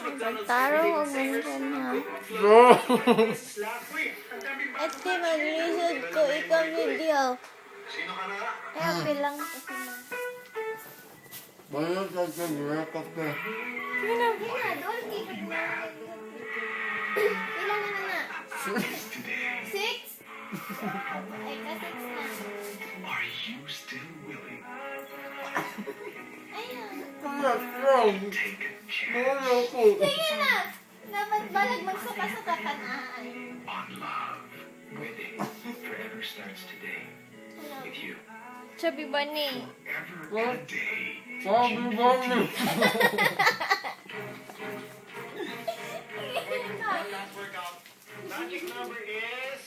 Magtarong o ganyan niya. No! Ate, mag-lisod ko ikaw video. Kaya bilang ko sila. Bayo sa kanya, kape. Sige na, doon dito na. Ilan naman na? 6? Ay, ka-6 na. Are you still willing Ayun. take a chance Bayo ko. Sige na. Dapat balag magsuka-suka ka na. on love? Winning forever starts today with you. Chubby Bunny. Ever a day. Sabi ba niyo? Last workout. Magic number is...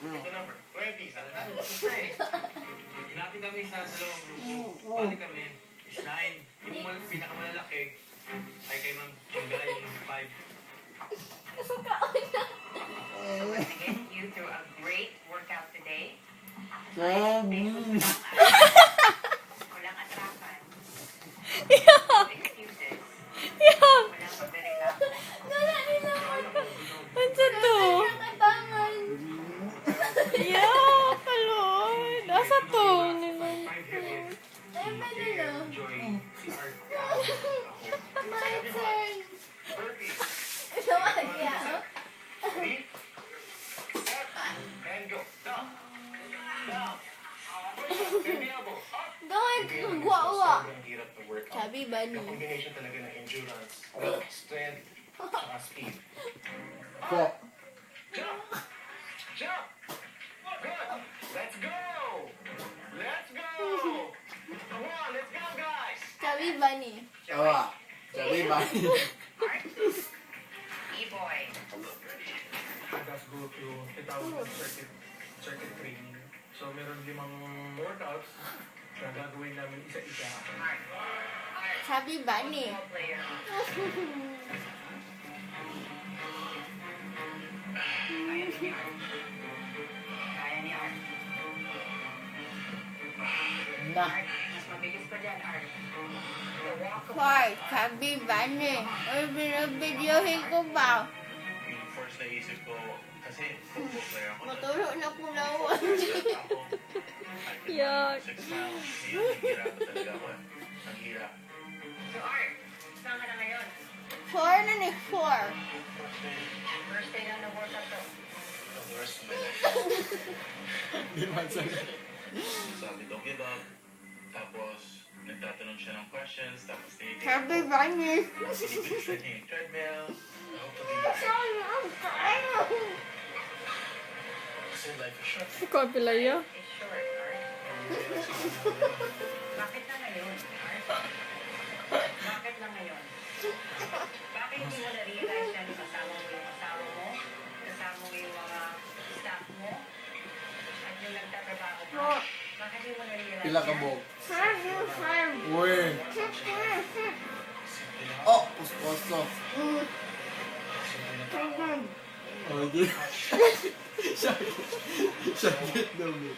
The number 20. Hinapin kami sa dalawang grupo. Bali kami is 9. Yung pinakamalalaki ay kay Ma'am Chinga, yung 5. To get you through a great workout today. Sabi. Walang atrasan. Yuck! Excuses. Yuck! Walang pagre-relax. Wala nila ako. Ano to? Nakatangan. Yuck! Kalod. Asa to? Nilang to. Ay, pwede na. My turn. Ito kaya. And go. Down. Down. Elbow. Up. Gawin kong guwa-uwa. Sobrang hirap na workout. Chubby Yung Bunny. combination talaga ng endurance, strength, at speed. Ko. Jump! Jump! Good! Let's go! Let's go! Come on, let's go, guys! Chubby Bunny. Awa. Sabi ba? E-boy. Just go to itawag circuit training. So meron 5 workouts na gagawin namin isa-isa. Chubby Bunny. Ball player. Kaya ni Art. Kaya ni Art. Na. Art, mas mabilis pa dyan, Art. The walk of Why? Chubby Bunny. Ay, binabidyohin ko ba? Yung first na isip ko, kasi football player ako. Matulog na kulawan. Ako, Yuck. 6 pounds. Hirap talaga ako. Ang hirap. So, Art, saan ka na ngayon? 4 na ni 4. First day lang ng workout to. For the rest of my life. Di man sabi. Sabi, don't give up. Tapos, nagtatanong siya ng questions. Tapos, Chubby Bunny. pinipilisan niya yung treadmill. Hopefully, Sorry, I'm crying. kasi life is short. Kapilaya. It's short, Art. Bakit na ngayon, Art? Bakit na ngayon? Bakit hindi mo na-realize na kasama mo yung asawa mo? Kasama mo yung mga staff mo? At yung nagtatrabaho mo? Bakit hindi mo na-realize Pila ka yan? bog. Hi. Uy. Oh, pusposo. Oh, di. Sakit daw mo.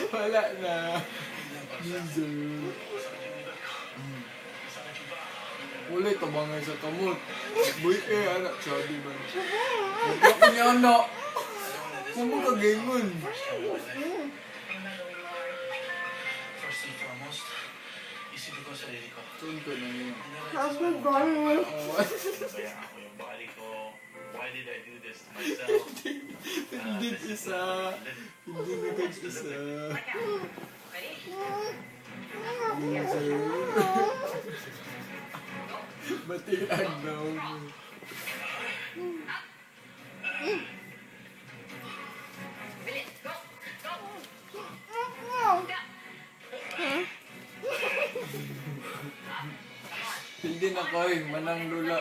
Wala na. Loser. Wala tabangan sa kamot. Boy anak sabi ba? Huwag ko niya anak. Kung mo kagingon. First and foremost, isipin ko ang sarili ko. Tunto na niya. Chubby Bunny. Nabayaan ko yung body ko. Why did I do this to myself? Hindi isa. Hindi nag-isa. Ready? Loser. Batiag daw mo. Bilis! Go! Go! Hindi na ko manang lula.